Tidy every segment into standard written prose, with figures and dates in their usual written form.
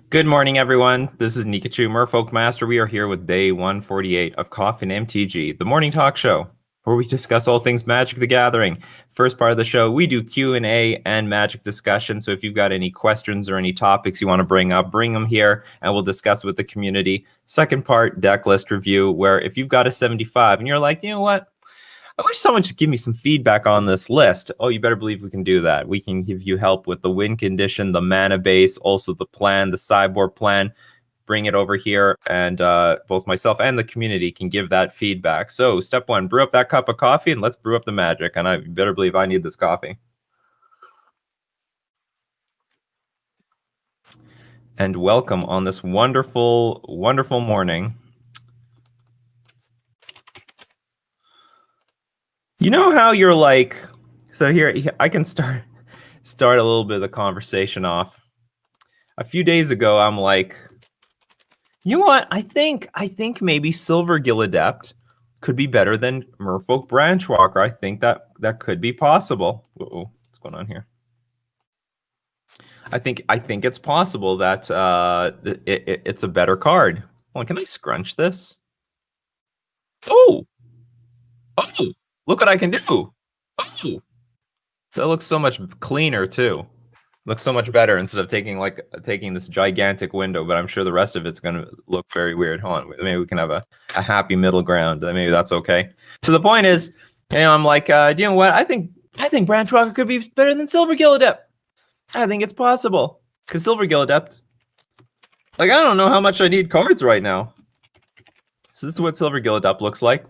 Good morning, everyone. This is Nikachu, Merfolk Master. We are here with day 148 of Coffee and MTG, the morning talk show, where we discuss all things Magic the Gathering. First part of the show, we do Q&A and Magic discussion. So if you've got any questions or any topics you want to bring up, bring them here, and we'll discuss with the community. Second part, deck list review, where if you've got a 75 and you're like, you know what? I wish someone should give me some feedback on this list. Oh, you better believe we can do that. We can give you help with the win condition, the mana base, also the plan, the sideboard plan. Bring it over here, and both myself and the community can give that feedback. So, step one, brew up that cup of coffee, and let's brew up the magic. And I better believe I need this coffee. And welcome on this wonderful, wonderful morning. You know how you're like, so here I can start a little bit of the conversation off. A few days ago, I'm like, you know what? I think maybe Silvergill Adept could be better than Merfolk Branchwalker. I think that could be possible. Uh-oh, what's going on here? I think it's possible that it's a better card. Hold on, can I scrunch this? Oh, look what I can do. Oh, that looks so much cleaner too. Looks so much better instead of taking this gigantic window, but I'm sure the rest of it's going to look very weird. Hold on, maybe we can have a happy middle ground. Maybe that's okay. So the point is, I'm like, you know what? I think Branchwalker could be better than Silvergill Adept. I think it's possible because Silvergill Adept, like, I don't know how much I need cards right now. So this is what Silvergill Adept looks like.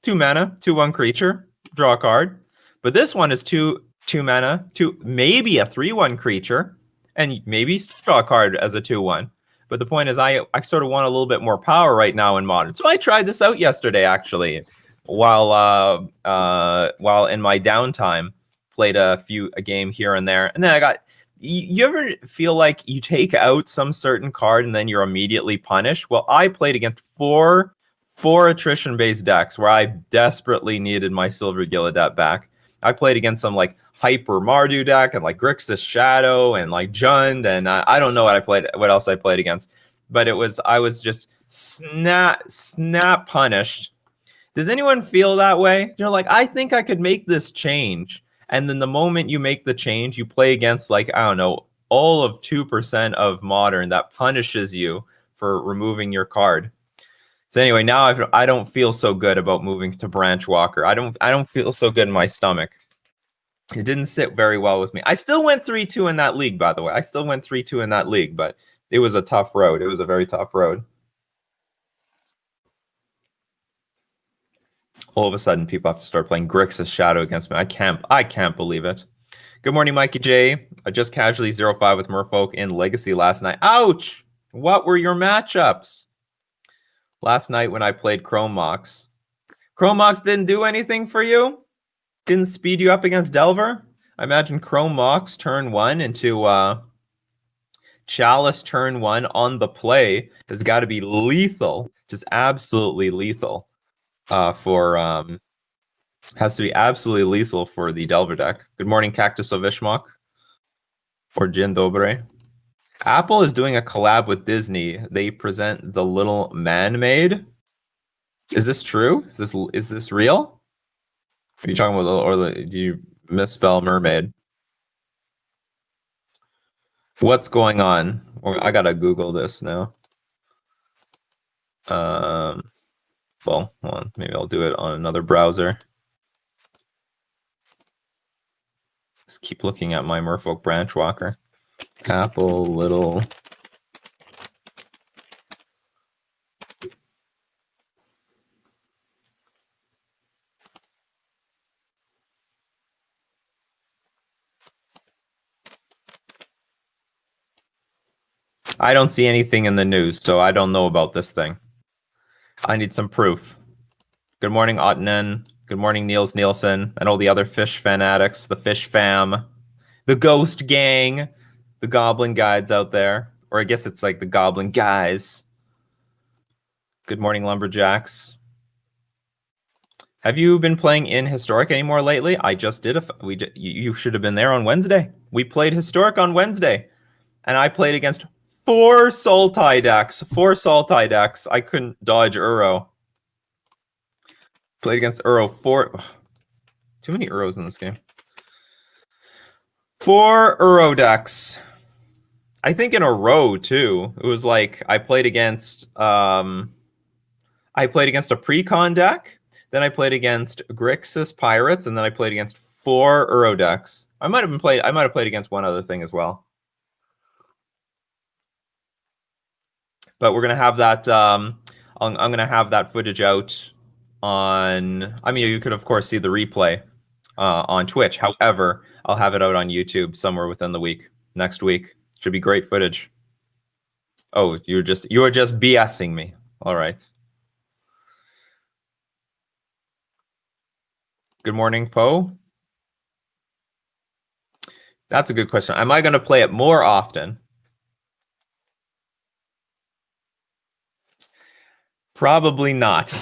2 mana, 2/1 creature, draw a card. But this one is 2 mana, maybe a 3/1 creature, and maybe still draw a card as a 2/1. But the point is, I sort of want a little bit more power right now in Modern. So I tried this out yesterday, actually, while in my downtime, played a game here and there, and then I got. You ever feel like you take out some certain card and then you're immediately punished? Well, I played against four attrition-based decks where I desperately needed my Silvergill Adept back. I played against some like Hyper Mardu deck and like Grixis Shadow and like Jund, and I don't know what else I played against, but I was just snap punished. Does anyone feel that way? You're like, I think I could make this change, and then the moment you make the change, you play against like, I don't know, all of 2% of Modern that punishes you for removing your card. So anyway, now I don't feel so good about moving to Branchwalker. I don't feel so good in my stomach. It didn't sit very well with me. I still went 3-2 in that league, by the way. I still went 3-2 in that league, but it was a tough road. It was a very tough road. All of a sudden, people have to start playing Grixis Shadow against me. I can't believe it. Good morning, Mikey J. I just casually 0-5 with Merfolk in Legacy last night. Ouch! What were your matchups? Last night when I played Chrome Mox. Chrome Mox didn't do anything for you? Didn't speed you up against Delver? I imagine Chrome Mox turn 1 into Chalice turn 1 on the play has got to be lethal. Just absolutely lethal. Has to be absolutely lethal for the Delver deck. Good morning, Cactus of Ishmok. Or Jin Dobre. Apple is doing a collab with Disney. They present The Little Man-Maid. Is this true? Is this real? Are you talking about, or do you misspell mermaid? What's going on? I gotta Google this now. Well, hold on. Maybe I'll do it on another browser. Just keep looking at my Merfolk Branchwalker. Apple Little. I don't see anything in the news, so I don't know about this thing. I need some proof. Good morning, Ottonen. Good morning, Niels Nielsen, and all the other fish fanatics, the fish fam, the ghost gang, the goblin guides out there. Or I guess it's like the goblin guys. Good morning, lumberjacks. Have you been playing in Historic anymore lately? I just did. You should have been there on Wednesday. We played Historic on Wednesday, and I played against 4 Sultai decks. 4 Sultai decks. I couldn't dodge Uro. Played against Uro. 4. Too many Uros in this game. 4 Uro decks. I think in a row too. It was like I played against a pre-con deck, then I played against Grixis Pirates, and then I played against 4 Uro decks. I might have played against one other thing as well. But we're gonna have that. I'm gonna have that footage out on. I mean, you could of course see the replay on Twitch. However, I'll have it out on YouTube somewhere within the week. Next week should be great footage. Oh, you were just BSing me. All right. Good morning, Poe. That's a good question. Am I going to play it more often? Probably not.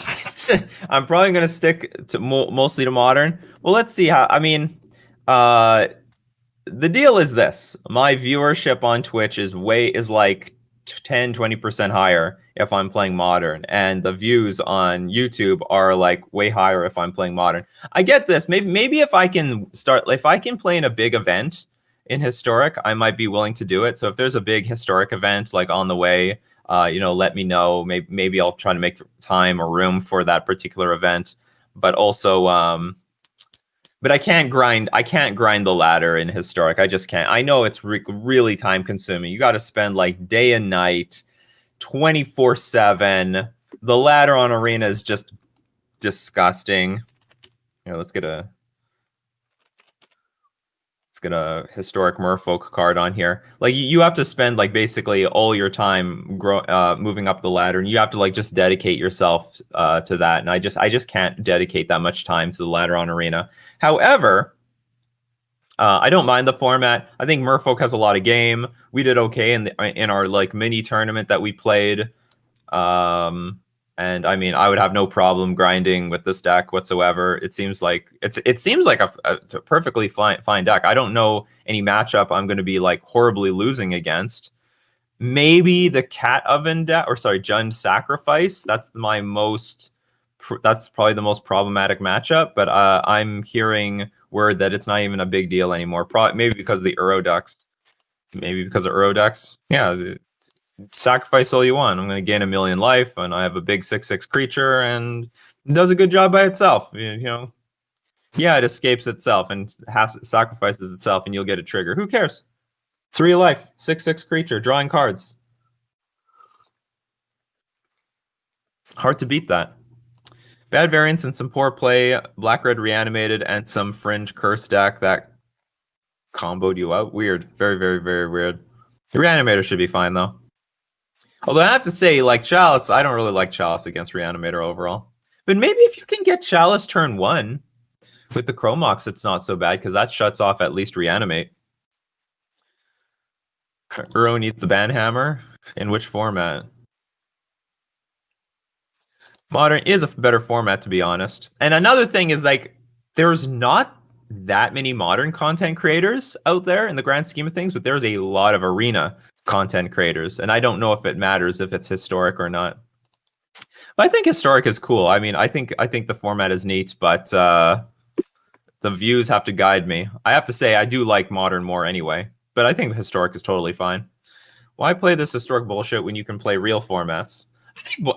I'm probably going to stick to mostly to modern. Well, let's see how. I mean, the deal is this: my viewership on Twitch is like 10-20% higher if I'm playing modern, and the views on YouTube are like way higher if I'm playing modern. I get this. Maybe if I can play in a big event in historic, I might be willing to do it. So if there's a big historic event like on the way, let me know. Maybe I'll try to make time or room for that particular event. But also, but I can't grind the ladder in historic. I just can't. I know it's really time consuming. You got to spend like day and night, 24/7. The ladder on arena is just disgusting. Let's get a historic merfolk card on here. Like you have to spend like basically all your time moving up the ladder, and you have to like just dedicate yourself to that. And I just can't dedicate that much time to the ladder on arena. However, I don't mind the format. I think Merfolk has a lot of game. We did okay in our like mini tournament that we played. And I mean, I would have no problem grinding with this deck whatsoever. It seems like a perfectly fine deck. I don't know any matchup I'm going to be like horribly losing against. Maybe the Cat Oven deck, Jund Sacrifice. That's probably the most problematic matchup. But I'm hearing word that it's not even a big deal anymore. Maybe because of the Uro decks. Yeah. Sacrifice all you want. I'm going to gain 1,000,000 life, and I have a big 6/6 creature, and it does a good job by itself. Yeah, it escapes itself and sacrifices itself, and you'll get a trigger. Who cares? It's real life. 6/6 creature, drawing cards. Hard to beat that. Bad variants and some poor play. Black-red reanimated and some fringe curse deck that comboed you out. Weird. Very, very, very weird. The reanimator should be fine though. Although I have to say, like Chalice, I don't really like Chalice against Reanimator overall. But maybe if you can get Chalice turn 1 with the Chromox, it's not so bad because that shuts off at least Reanimate. Uro needs the Banhammer. In which format? Modern is a better format, to be honest. And another thing is, like, there's not that many modern content creators out there in the grand scheme of things, but there's a lot of arena content creators, and I don't know if it matters if it's historic or not. But I think historic is cool. I mean, I think the format is neat, but the views have to guide me. I have to say I do like modern more anyway, but I think historic is totally fine. Why play this historic bullshit when you can play real formats?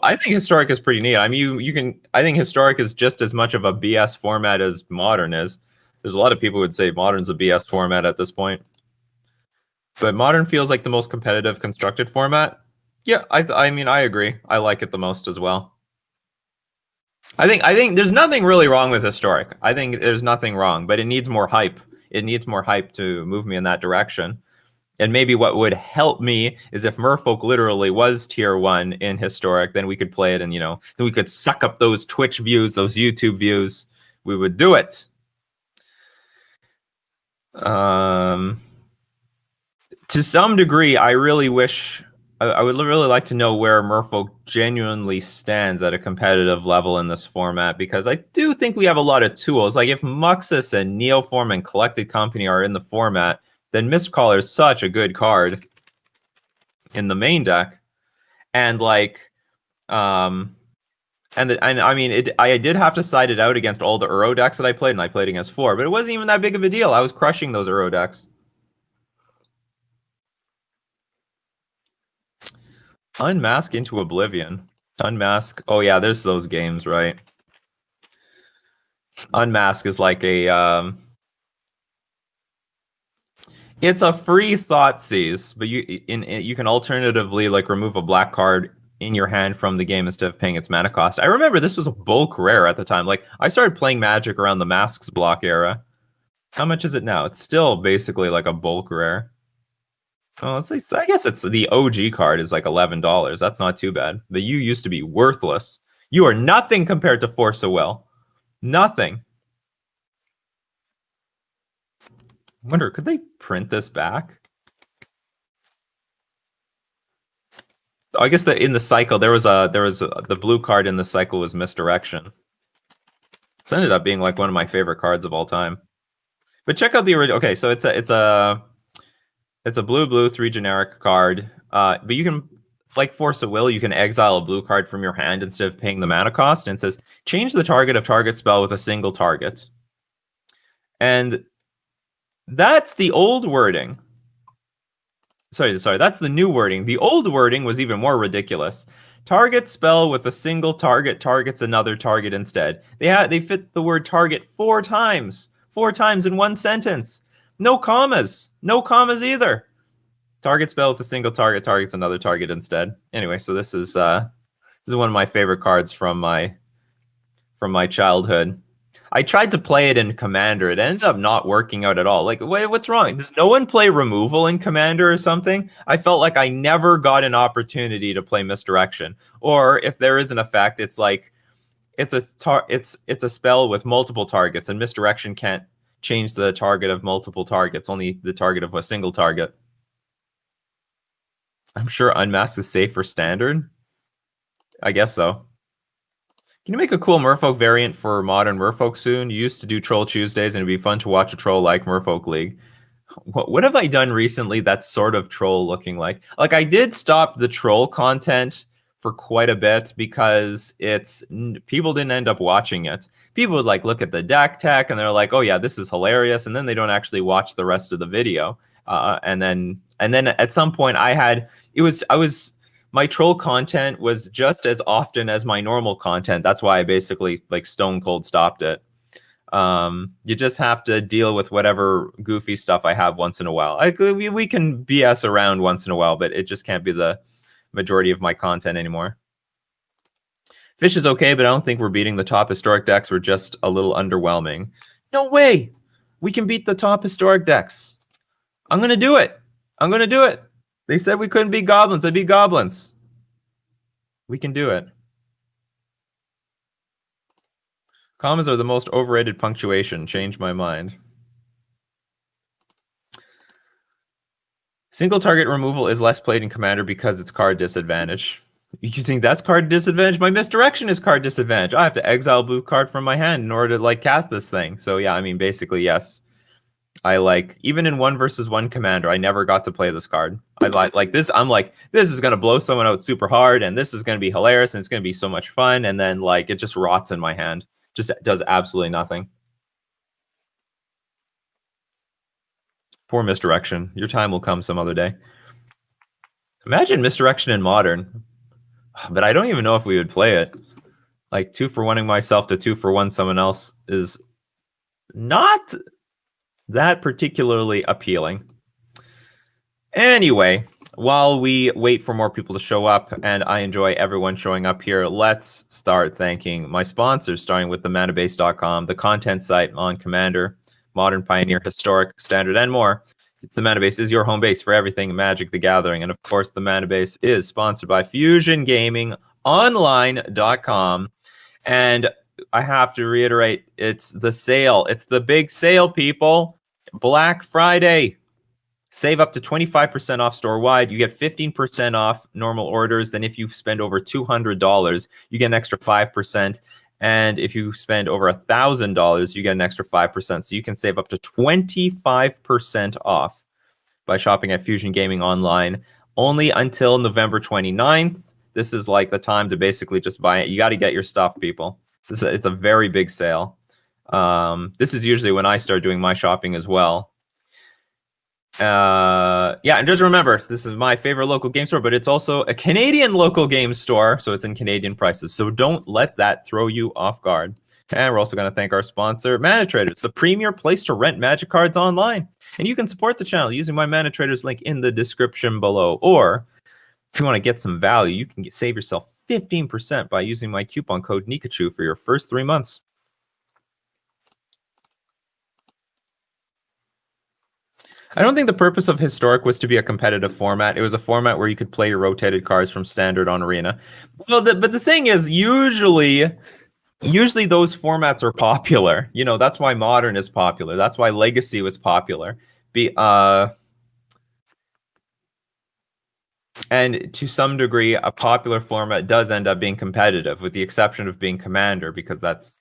I think historic is pretty neat. I mean, you can. I think historic is just as much of a BS format as modern is. There's a lot of people who would say modern's a BS format at this point. But modern feels like the most competitive constructed format. Yeah, I mean, I agree. I like it the most as well. I think there's nothing really wrong with historic. I think there's nothing wrong, but it needs more hype. It needs more hype to move me in that direction. And maybe what would help me is if Merfolk literally was tier 1 in historic, then we could play it, and then we could suck up those Twitch views, those YouTube views. We would do it. To some degree, I really wish I would really like to know where Merfolk genuinely stands at a competitive level in this format, because I do think we have a lot of tools. Like if Muxus and Neoform and Collected Company are in the format, then Mistcaller is such a good card. in the main deck, and like and I mean, I did have to side it out against all the Uro decks that I played, and I played against 4, but it wasn't even that big of a deal. I was crushing those Uro decks. Unmask into Oblivion. Unmask. Oh yeah, there's those games, right? Unmask is like a it's a free Thoughtseize, but you can alternatively like remove a black card in your hand from the game instead of paying its mana cost. I remember this was a bulk rare at the time. Like I started playing Magic around the Masks block era. How much is it now? It's still basically like a bulk rare. Oh, let's say I guess it's the OG card is like $11. That's not too bad. The U used to be worthless. You are nothing compared to Force of Will. Nothing. I wonder, could they print this back? I guess that in the cycle there was the blue card in the cycle was Misdirection. This ended up being like one of my favorite cards of all time. But check out the original. Okay, so it's a blue 3 generic card. But you can, like Force of Will, you can exile a blue card from your hand instead of paying the mana cost, and it says change the target of target spell with a single target. And that's the old wording. Sorry, that's the new wording. The old wording was even more ridiculous. Target spell with a single target targets another target instead. They fit the word target 4 times. 4 times in one sentence. No commas. No commas either. Target spell with a single target targets another target instead. Anyway, so this is one of my favorite cards from my childhood. I tried to play it in Commander. It ended up not working out at all. Like, what's wrong? Does no one play removal in Commander or something? I felt like I never got an opportunity to play Misdirection. Or if there is an effect, it's like it's a spell with multiple targets, and Misdirection can't change the target of multiple targets, only the target of a single target. I'm sure Unmasked is safe for Standard. I guess so. Can you make a cool Merfolk variant for modern Merfolk soon? You used to do Troll Tuesdays, and it'd be fun to watch a troll like Merfolk League. What have I done recently that's sort of troll looking like? Like I did stop the troll content for quite a bit because people didn't end up watching it. People would like look at the deck tech and they're like, oh yeah, this is hilarious, and then they don't actually watch the rest of the video. And then at some point my troll content was just as often as my normal content. That's why I basically like stone cold stopped it. You just have to deal with whatever goofy stuff I have once in a while. We can BS around once in a while, but it just can't be the majority of my content anymore. Fish is okay, but I don't think we're beating the top historic decks. We're just a little underwhelming. No way! We can beat the top historic decks. I'm going to do it. I'm going to do it. They said we couldn't beat goblins. I beat goblins. We can do it. Commas are the most overrated punctuation. Change my mind. Single target removal is less played in Commander because it's card disadvantage. You think that's card disadvantage? My Misdirection is card disadvantage. I have to exile a blue card from my hand in order to like cast this thing. So yeah, I mean, basically, yes. I like, even in 1v1 Commander, I never got to play this card. I like this. I'm like, this is going to blow someone out super hard, and this is going to be hilarious, and it's going to be so much fun. And then like, it just rots in my hand. Just does absolutely nothing. Poor Misdirection. Your time will come some other day. Imagine Misdirection in Modern. But I don't even know if we would play it. Like 2-for-1ing myself to 2-for-1 someone else is not that particularly appealing. Anyway, while we wait for more people to show up, and I enjoy everyone showing up here, let's start thanking my sponsors, starting with themanabase.com, the content site on Commander, Modern, Pioneer, Historic, Standard, and more. The Manabase is your home base for everything Magic the Gathering. And of course, the Manabase is sponsored by FusionGamingOnline.com. And I have to reiterate, it's the sale. It's the big sale, people. Black Friday. Save up to 25% off store-wide. You get 15% off normal orders. Then if you spend over $200, you get an extra 5%. And if you spend over $1,000, you get an extra 5%. So you can save up to 25% off by shopping at Fusion Gaming Online. only until November 29th. This is like the time to basically just buy it. You got to get your stuff, people. It's a very big sale. This is usually when I start doing my shopping as well. Yeah, and just remember, this is my favorite local game store, but it's also a Canadian local game store, so it's in Canadian prices. So don't let that throw you off guard. And we're also going to thank our sponsor, Mana Traders, the premier place to rent Magic cards online. And you can support the channel using my Mana Traders link in the description below. Or if you want to get some value, you can save yourself 15% by using my coupon code Nikachu for your first 3 months. I don't think the purpose of Historic was to be a competitive format. It was a format where you could play your rotated cards from Standard on Arena. Well, but the thing is, usually those formats are popular. You know, that's why Modern is popular. That's why Legacy was popular. And to some degree, a popular format does end up being competitive, with the exception of being Commander, because that's...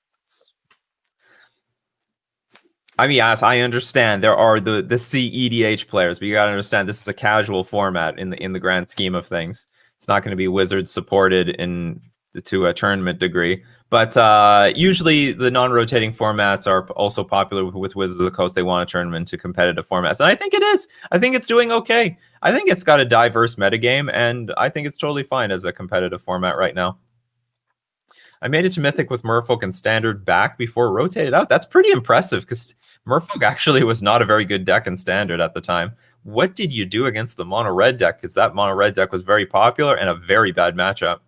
I mean, yes, I understand there are the CEDH players, but you got to understand this is a casual format in the grand scheme of things. It's not going to be Wizards supported to a tournament degree. But usually the non-rotating formats are also popular with Wizards of the Coast. They want to turn them into competitive formats. And I think it is. I think it's doing okay. I think it's got a diverse metagame, and I think it's totally fine as a competitive format right now. I made it to Mythic with Merfolk and Standard back before it rotated out. That's pretty impressive, because Merfolk actually was not a very good deck in Standard at the time. What did you do against the mono-red deck? Because that mono-red deck was very popular and a very bad matchup.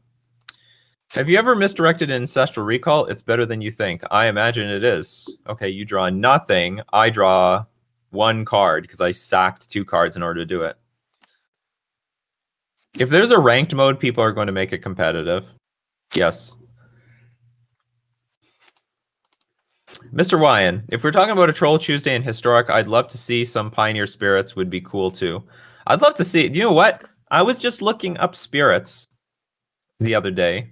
Have you ever misdirected an Ancestral Recall? It's better than you think. I imagine it is. Okay, you draw nothing. I draw 1 card because I sacked 2 cards in order to do it. If there's a ranked mode, people are going to make it competitive. Yes. Mr. Wyan, if we're talking about a Troll Tuesday in Historic, I'd love to see some Pioneer Spirits would be cool too. I'd love to see... You know what? I was just looking up Spirits the other day.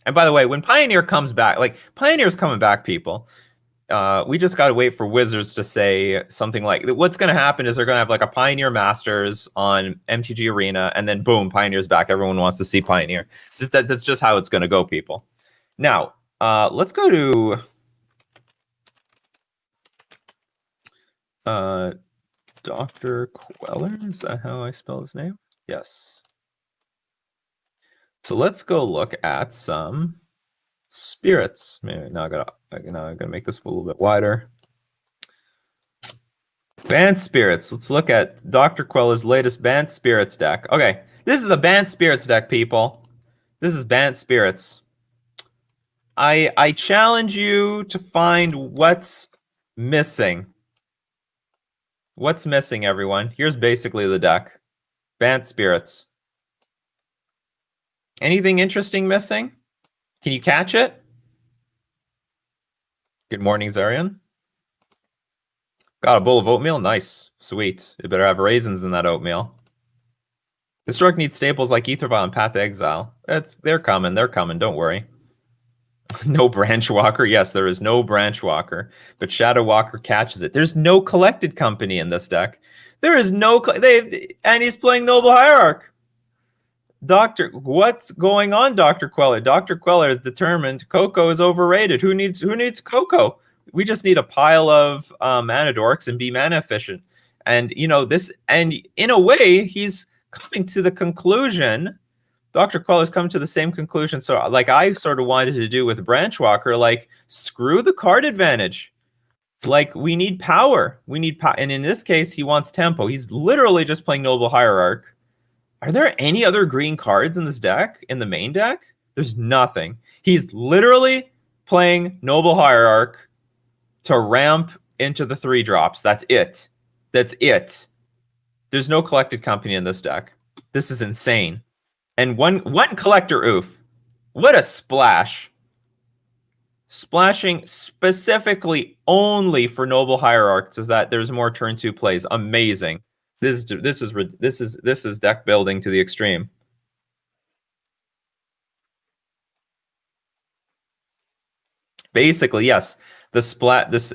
And by the way, when Pioneer comes back, like, Pioneer's coming back, people. We just got to wait for Wizards to say something like... What's going to happen is they're going to have like a Pioneer Masters on MTG Arena, and then boom, Pioneer's back. Everyone wants to see Pioneer. That's just how it's going to go, people. Now, let's go to... Dr. Queller, is that how I spell his name? Yes. So let's go look at some spirits. Maybe now I gotta make this a little bit wider. Bant Spirits. Let's look at Dr. Queller's latest Bant Spirits deck. Okay, this is a Bant Spirits deck, people. This is Bant Spirits. I challenge you to find what's missing. What's missing, everyone? Here's basically the deck. Bant Spirits. Anything interesting missing? Can you catch it? Good morning, Zarian. Got a bowl of oatmeal? Nice. Sweet. You better have raisins in that oatmeal. Historic needs staples like Aethervile and Path to Exile. They're coming. They're coming. Don't worry. No Branch Walker. Yes, there is no Branch Walker, but Shadow Walker catches it. There's no Collected Company in this deck. There is no... and he's playing Noble Hierarch. What's going on, Dr. Queller? Dr. Queller is determined Coco is overrated. Who needs Coco? We just need a pile of mana dorks and be mana efficient. And, you know, and in a way, he's coming to the conclusion... Dr. Queller's come to the same conclusion. So, like I sort of wanted to do with Branch Walker, like, screw the card advantage. Like, we need power. We need power. And in this case, he wants tempo. He's literally just playing Noble Hierarch. Are there any other green cards in this deck, in the main deck? There's nothing. He's literally playing Noble Hierarch to ramp into the 3-drops. That's it. That's it. There's no Collected Company in this deck. This is insane. And one collector oof. What a splash. Splashing specifically only for Noble Hierarchs is that there's more turn 2 plays. Amazing. This is deck building to the extreme. Basically, yes. This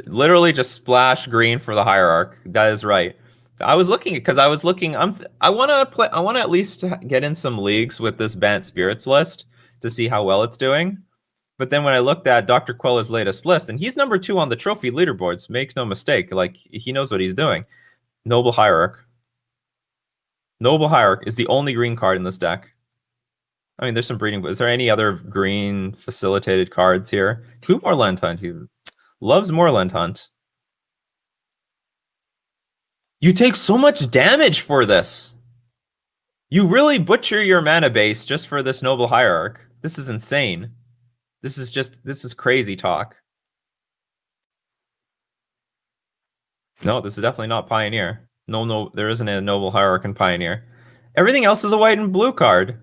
literally just splash green for the Hierarch. That is right. I was looking because I was looking. I want to play. I want to at least get in some leagues with this Bant Spirits list to see how well it's doing. But then when I looked at Dr. Quella's latest list, and he's number 2 on the trophy leaderboards, makes no mistake. Like he knows what he's doing. Noble Hierarch. Noble Hierarch is the only green card in this deck. I mean, there's some breeding, but is there any other green facilitated cards here? 2 Moorland Hunt. He loves Moorland Hunt. You take so much damage for this. You really butcher your mana base just for this Noble Hierarch. This is insane. This is crazy talk. No, this is definitely not Pioneer. No, there isn't a Noble Hierarch in Pioneer. Everything else is a white and blue card.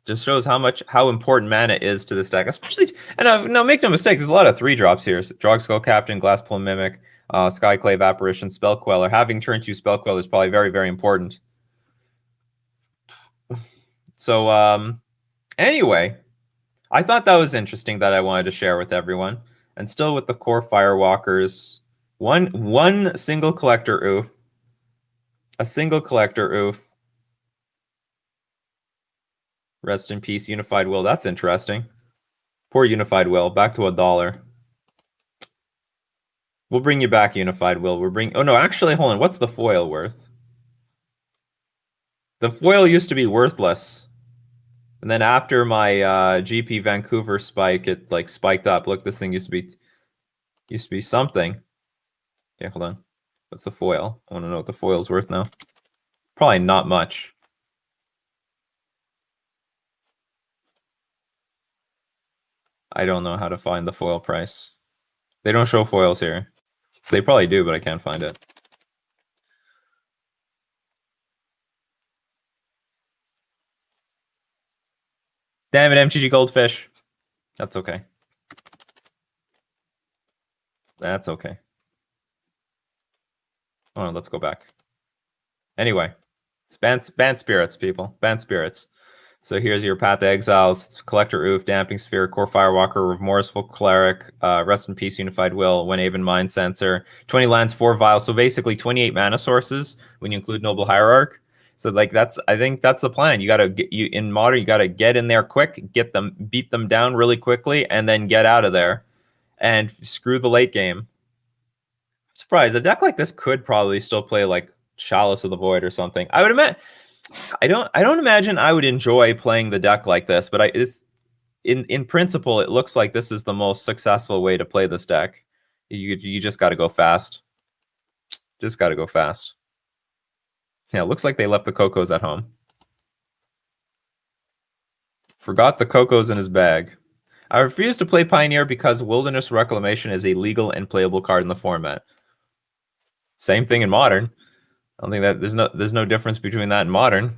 Just shows how important mana is to this deck, especially. And now make no mistake, there's a lot of 3-drops here. Drogskull Captain, Glasspool Mimic, Skyclave Apparition, Spell Queller. Having turn 2 Spell Queller is probably very, very important. So anyway, I thought that was interesting that I wanted to share with everyone. And still with the core Firewalkers, one single collector oof, a single collector oof. Rest in peace, Unified Will. That's interesting. Poor Unified Will. Back to $1. We'll bring you back, Unified Will. Oh no, actually, hold on. What's the foil worth? The foil used to be worthless. And then after my GP Vancouver spike, it like spiked up. Look, this thing used to be something. Okay, hold on. What's the foil? I want to know what the foil's worth now. Probably not much. I don't know how to find the foil price. They don't show foils here. They probably do, but I can't find it. Damn it, MTG Goldfish. That's okay. That's okay. Oh, let's go back. Anyway, it's Bant Spirits, people. Bant Spirits. So here's your Path to Exiles, Collector Oof, Damping Sphere, Core Firewalker, Remorseful Cleric, Rest in Peace, Unified Will, Whenaven Mind Sensor, 20 lands, 4 vials. So basically 28 mana sources when you include Noble Hierarch. So like I think that's the plan. You gotta in Modern, you gotta get in there quick, beat them down really quickly, and then get out of there and screw the late game. I'm surprised. A deck like this could probably still play like Chalice of the Void or something. I would imagine. I don't imagine I would enjoy playing the deck like this, but in principle, it looks like this is the most successful way to play this deck. You just got to go fast. Just got to go fast. Yeah, it looks like they left the Cocos at home. Forgot the Cocos in his bag. I refuse to play Pioneer because Wilderness Reclamation is a legal and playable card in the format. Same thing in Modern. I don't think that there's no difference between that and Modern.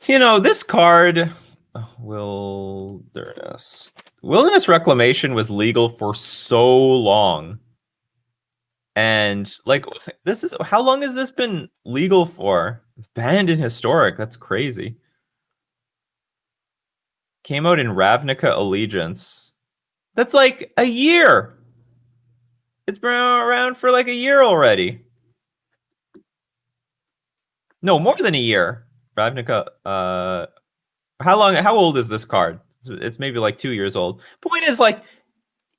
You know, this card, Wilderness Reclamation was legal for so long. And like, how long has this been legal for? It's banned in Historic. That's crazy. Came out in Ravnica Allegiance. That's like a year. It's been around for like a year already. No, more than a year. Ravnica. How old is this card? It's maybe like 2 years old. Point is, like,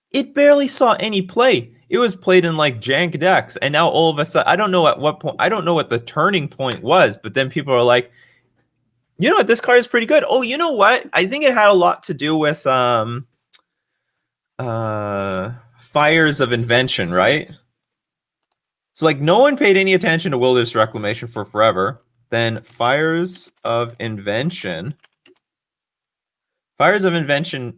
it barely saw any play. It was played in like jank decks, and now all of a sudden, I don't know at what point. I don't know what the turning point was, but then people are like, you know what, this card is pretty good. Oh, you know what? I think it had a lot to do with Fires of Invention, right? So like no one paid any attention to Wilderness Reclamation for forever. Then Fires of Invention. Fires of Invention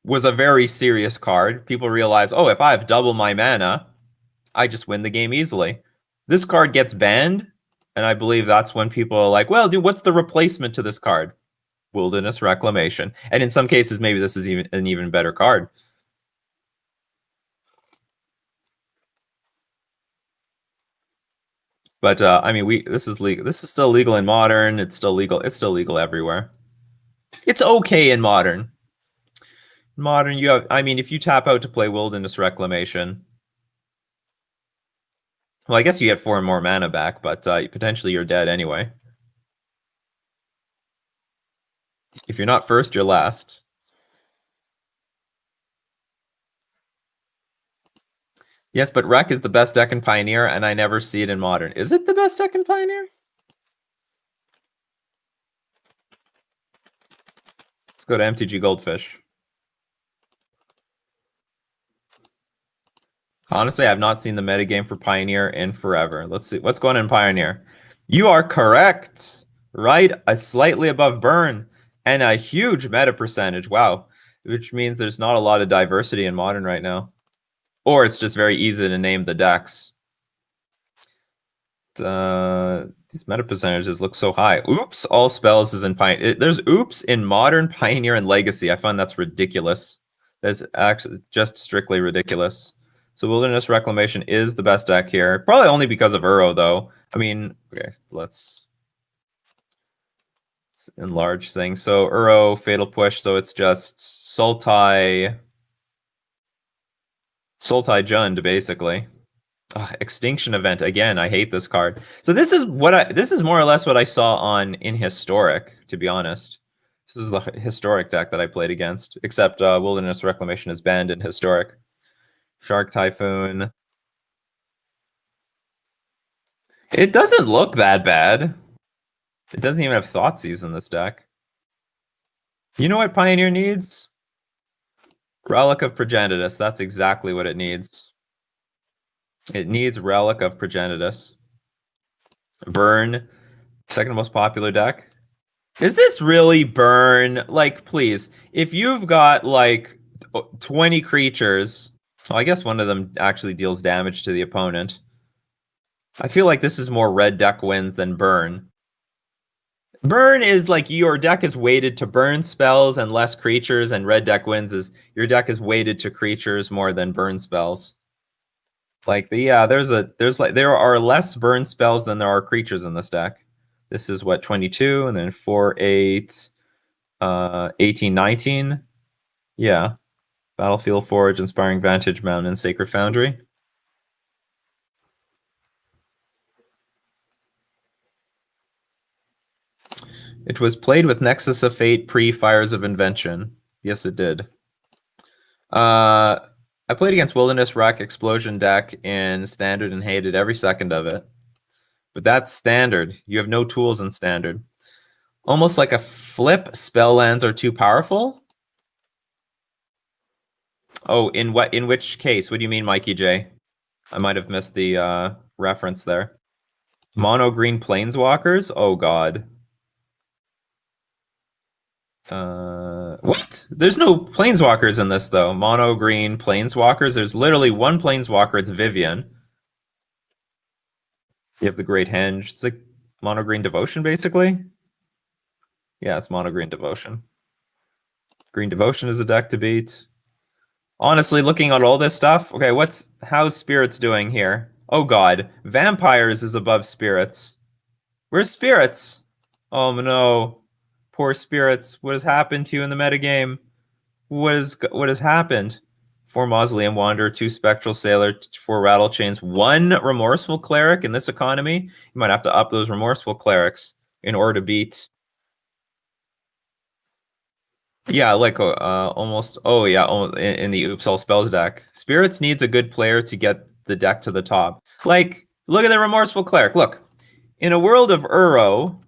was a very serious card. People realize, oh, if I have double my mana, I just win the game easily. This card gets banned, and I believe that's when people are like, well, dude, what's the replacement to this card? Wilderness Reclamation. And in some cases, maybe this is an even better card. But I mean, this is legal. This is still legal in Modern. It's still legal. It's still legal everywhere. It's okay in Modern. Modern, you have. I mean, if you tap out to play Wilderness Reclamation, well, I guess you get 4 more mana back, but potentially you're dead anyway. If you're not first, you're last. Yes, but Wreck is the best deck in Pioneer, and I never see it in Modern. Is it the best deck in Pioneer? Let's go to MTG Goldfish. Honestly, I've not seen the metagame for Pioneer in forever. Let's see. What's going on in Pioneer? You are correct. Right? A slightly above burn and a huge meta percentage. Wow. Which means there's not a lot of diversity in Modern right now. Or it's just very easy to name the decks. These meta percentages look so high. Oops, all spells is in Pioneer. There's oops in Modern, Pioneer, and Legacy. I find that's ridiculous. That's actually just strictly ridiculous. So Wilderness Reclamation is the best deck here. Probably only because of Uro, though. I mean, okay, let's enlarge things. So Uro, Fatal Push, so it's just Sultai Jund, basically. Ugh, Extinction Event again. I hate this card. So this is more or less what I saw in Historic, to be honest. This is the Historic deck that I played against, except Wilderness Reclamation is banned in Historic. Shark Typhoon. It doesn't look that bad. It doesn't even have Thoughtseize in this deck. You know what Pioneer needs? Relic of Progenitus. That's exactly what it needs. It needs Relic of Progenitus. Burn. Second most popular deck. Is this really burn? Like, please. If you've got, like, 20 creatures... Well, I guess one of them actually deals damage to the opponent. I feel like this is more red deck wins than burn. Burn is like your deck is weighted to burn spells and less creatures, and red deck wins is your deck is weighted to creatures more than burn spells. Like there are less burn spells than there are creatures in this deck. This is what 22 and then 4, 8, 18, 19. Yeah. Battlefield Forge, Inspiring Vantage Mountain, Sacred Foundry. It was played with Nexus of Fate pre-Fires of Invention. Yes, it did. I played against Wilderness Wreck Explosion deck in Standard and hated every second of it. But that's Standard. You have no tools in Standard. Almost like a flip, spell lands are too powerful? Oh, in which case? What do you mean, Mikey J? I might have missed the reference there. Mono green planeswalkers? Oh god. What? There's no planeswalkers in this though. Mono green planeswalkers. There's literally one planeswalker. It's Vivian. You have the Great Henge. It's like mono green devotion, basically. Yeah, it's mono green devotion. Green devotion is a deck to beat. Honestly, looking at all this stuff, okay, how's Spirits doing here? Oh god, Vampires is above Spirits. Where's Spirits? Oh no. Poor Spirits. What has happened to you in the metagame? What has happened? 4 Mausoleum Wanderer, 2 Spectral Sailor, 4 Rattle Chains, 1 Remorseful Cleric in this economy. You might have to up those Remorseful Clerics in order to beat. Yeah, like almost. Oh yeah, in the Oops All Spells deck, Spirits needs a good player to get the deck to the top. Like, look at the Remorseful Cleric. Look, in a world of Uro,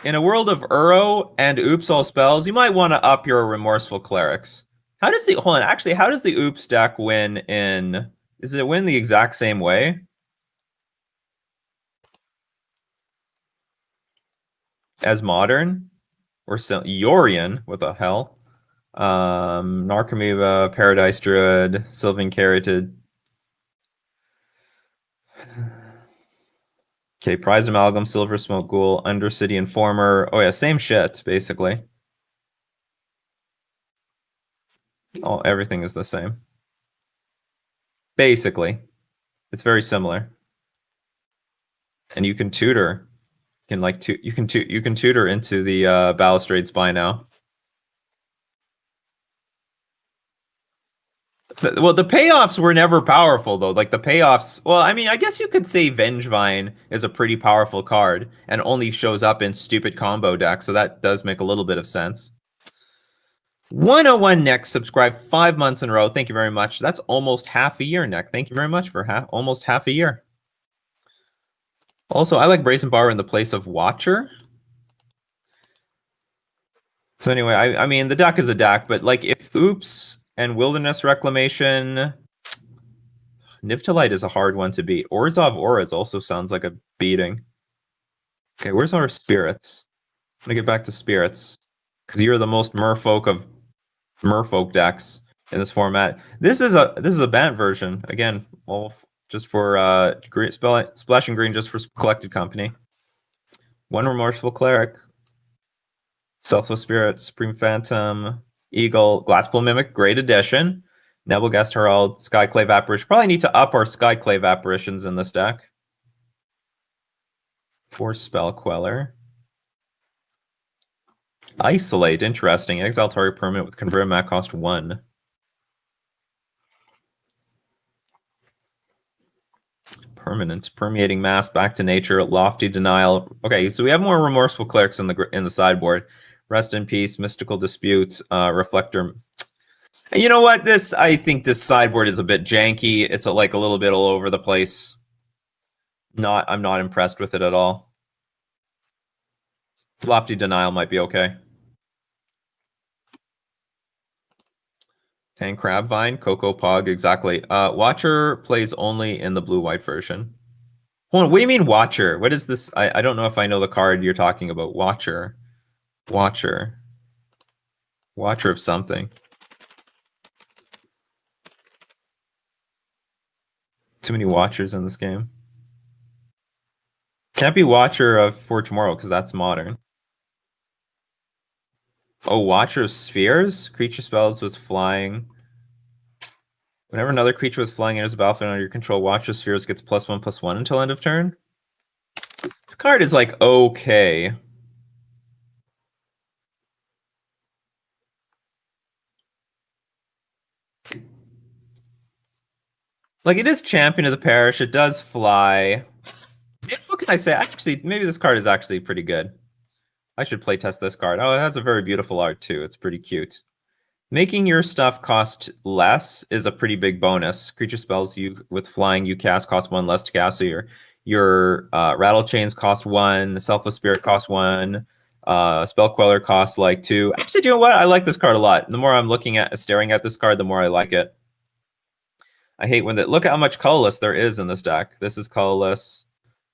and Oops All Spells, you might want to up your Remorseful Clerics. How does the hold on? Actually, how does the Oops deck win in? Does it win the exact same way as Modern or Yorion? What the hell? Narcomoeba, Paradise Druid, Sylvan Caryatid. Okay, Prize Amalgam, Silver Smoke Ghoul, Undercity Informer. Oh yeah, same shit, basically. Oh, everything is the same. Basically. It's very similar. And you can tutor. You can tutor into the Balustrade Spy now. Well, the payoffs were never powerful though. Like the payoffs, well, I mean, I guess you could say Vengevine is a pretty powerful card and only shows up in stupid combo decks, so that does make a little bit of sense. 101 Neck subscribed 5 months in a row. Thank you very much. That's almost half a year, Neck. Thank you very much for almost half a year. Also, I like Brazen Bar in the place of Watcher. So anyway, I mean, the deck is a deck, but like if Oops and Wilderness Reclamation, Niftalite is a hard one to beat. Orzhov Auras also sounds like a beating. Okay, where's our Spirits? I'm gonna get back to Spirits because you're the most Merfolk of Merfolk decks in this format. This is a Bant version again, all just for green, splashing green just for collected company. One Remorseful Cleric, Selfless Spirit, Supreme Phantom, Eagle, Glasspool Mimic, great addition. Nebelgast Herald, Skyclave Apparition. Probably need to up our Skyclave Apparitions in this deck. Force Spell Queller. Isolate, interesting. Exile target permanent with converted mana cost 1. Permanent, Permeating Mass, Back to Nature, Lofty Denial. Okay, so we have more Remorseful Clerics in the sideboard. Rest in Peace, Mystical Dispute, Reflector. You know what? I think this sideboard is a bit janky. It's like a little bit all over the place. I'm not impressed with it at all. Lofty Denial might be okay. And Crabvine, Cocoa Pog, exactly. Watcher plays only in the blue-white version. Hold on, what do you mean Watcher? What is this? I don't know if I know the card you're talking about. Watcher. Watcher of something. Too many Watchers in this game. Can't be Watcher of For Tomorrow because that's modern. Oh, Watcher of Spheres? Creature spells with flying. Whenever another creature with flying enters the battlefield under your control, Watcher of Spheres gets +1/+1 until end of turn. This card is like okay. Like it is Champion of the Parish. It does fly. What can I say? Actually, maybe this card is actually pretty good. I should playtest this card. Oh, it has a very beautiful art too. It's pretty cute. Making your stuff cost less is a pretty big bonus. Creature spells you with flying you cast cost 1 less to cast. So your Rattle Chains cost 1. Selfless Spirit cost 1. Spell Queller costs like 2. Actually, you know what? I like this card a lot. The more I'm staring at this card, the more I like it. I hate when look at how much colorless there is in this deck. This is colorless.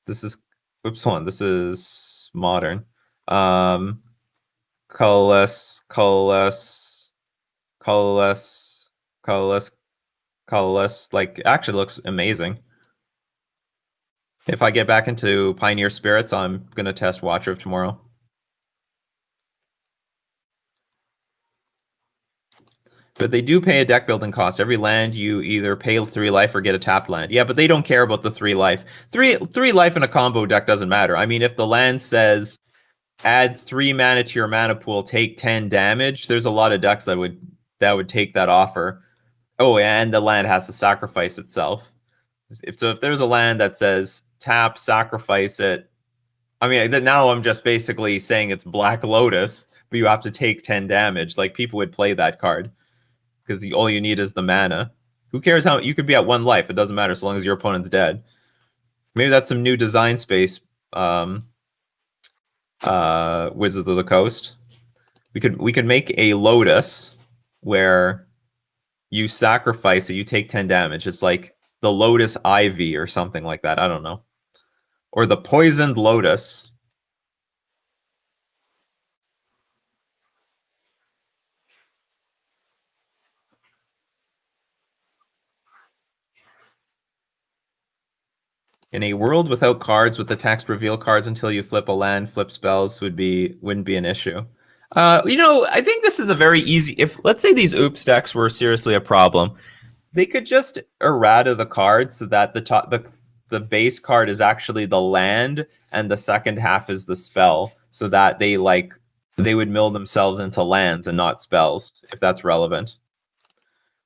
This is hold on. This is modern. Colorless. Like actually looks amazing. If I get back into Pioneer Spirits, I'm gonna test Watcher of Tomorrow. But they do pay a deck building cost. Every land you either pay 3 life or get a tapped land. Yeah, but they don't care about the 3 life. 3 life in a combo deck doesn't matter. I mean, if the land says add 3 mana to your mana pool, take 10 damage, there's a lot of decks that would take that offer. Oh, and the land has to sacrifice itself. If there's a land that says tap, sacrifice it, I mean, now I'm just basically saying it's Black Lotus, but you have to take 10 damage. Like people would play that card because all you need is the mana. Who cares how you could be at 1 life? It doesn't matter so long as your opponent's dead. Maybe that's some new design space. Wizards of the Coast. We could make a Lotus where you sacrifice it, you take 10 damage. It's like the Lotus Ivy or something like that. I don't know. Or the Poisoned Lotus. In a world without cards with the text reveal cards until you flip a land, flip spells wouldn't be an issue. I think this is a very easy. If let's say these oops decks were seriously a problem, they could just errata the cards so that the base card is actually the land and the second half is the spell, so that they would mill themselves into lands and not spells, if that's relevant.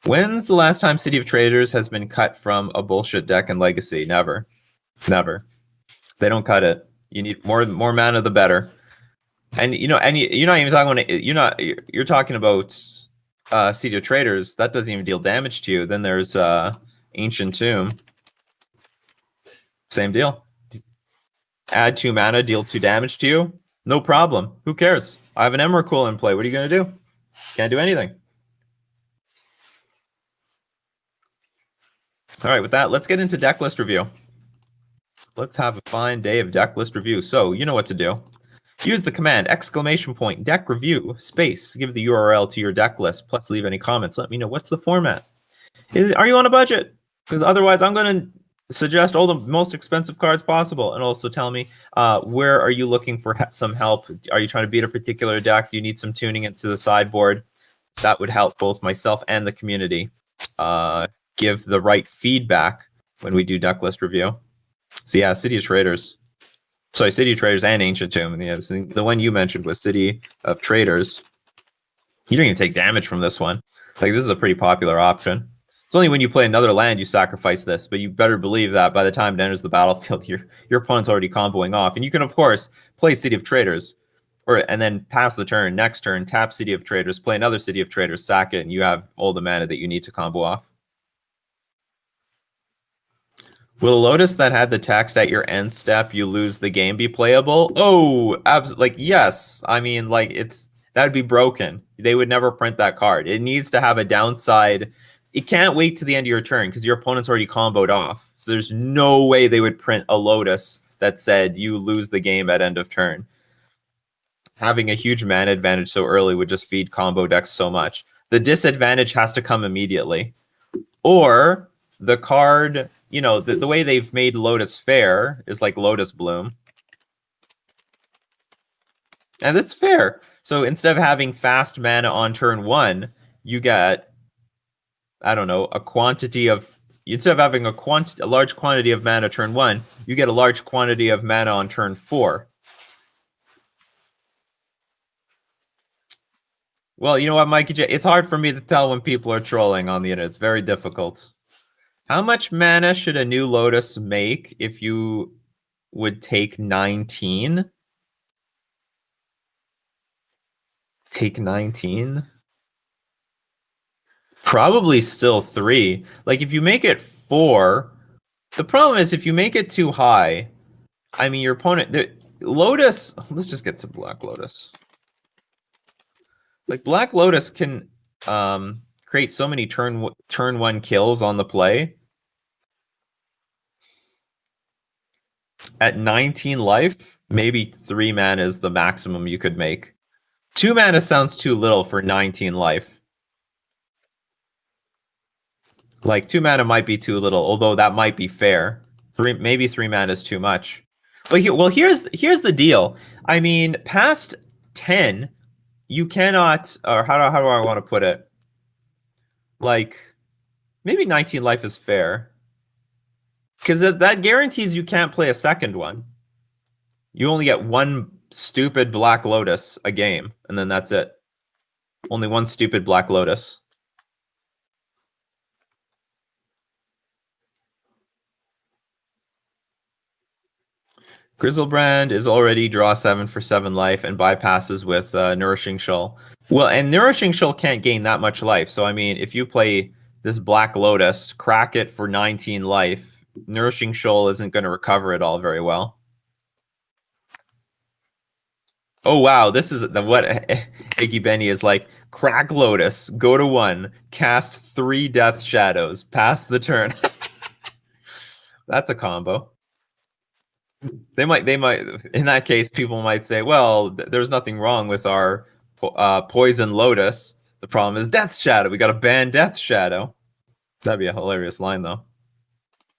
When's the last time City of Traders has been cut from a bullshit deck in Legacy? Never. Never. They don't cut it. You need more mana, the better. And you're not even talking about you're talking about City of Traders. That doesn't even deal damage to you. Then there's Ancient Tomb. Same deal. Add 2 mana, deal 2 damage to you. No problem. Who cares? I have an Emrakul in play. What are you gonna do? Can't do anything. All right, with that, let's get into deck list review. Let's have a fine day of deck list review. So you know what to do. Use the command !deck review space. Give the URL to your deck list. Plus, leave any comments. Let me know what's the format. Are you on a budget? Because otherwise, I'm going to suggest all the most expensive cards possible, and also tell me where are you looking for some help. Are you trying to beat a particular deck? Do you need some tuning into the sideboard? That would help both myself and the community give the right feedback when we do deck list review. So yeah, City of Traders. Sorry, City of Traders and Ancient Tomb. Yeah, the one you mentioned was City of Traders. You don't even take damage from this one. Like, this is a pretty popular option. It's only when you play another land you sacrifice this, but you better believe that by the time it enters the battlefield, your opponent's already comboing off. And you can, of course, play City of Traders, and then pass the turn, next turn, tap City of Traders, play another City of Traders, sack it, and you have all the mana that you need to combo off. Will Lotus that had the text at your end step, you lose the game, be playable? Oh, like, yes. I mean, like, that'd be broken. They would never print that card. It needs to have a downside. It can't wait to the end of your turn because your opponent's already comboed off. So there's no way they would print a Lotus that said you lose the game at end of turn. Having a huge mana advantage so early would just feed combo decks so much. The disadvantage has to come immediately. Or the card, the way they've made Lotus fair is like Lotus Bloom. And that's fair. So instead of having fast mana on turn 1, you get, I don't know, instead of having a large quantity of mana turn 1, you get a large quantity of mana on turn 4. Well, you know what, Mikey J? It's hard for me to tell when people are trolling on the internet. It's very difficult. How much mana should a new Lotus make if you would take 19? Take 19? Probably still 3. Like, if you make it 4, the problem is if you make it too high, I mean, your opponent... Lotus... Let's just get to Black Lotus. Like, Black Lotus can create so many turn 1 kills on the play. At 19 life, maybe 3 mana is the maximum you could make. 2 mana sounds too little for 19 life. Like, 2 mana might be too little, although that might be fair. Maybe 3 mana is too much. But here's the deal. I mean, past 10, you cannot, or how do I want to put it? Like, maybe 19 life is fair. Because that guarantees you can't play a second one. You only get one stupid Black Lotus a game, and then that's it. Only one stupid Black Lotus. Grizzlebrand is already draw 7 for 7 life and bypasses with Nourishing Shoal. Well, and Nourishing Shoal can't gain that much life. So, I mean, if you play this Black Lotus, crack it for 19 life, Nourishing Shoal isn't going to recover it all very well. Oh, wow. This is what Iggy Benny is like. Crack Lotus, go to 1, cast 3 Death Shadows, pass the turn. That's a combo. They might, in that case, people might say, well, there's nothing wrong with our Poison Lotus. The problem is Death Shadow. We got to ban Death Shadow. That'd be a hilarious line, though.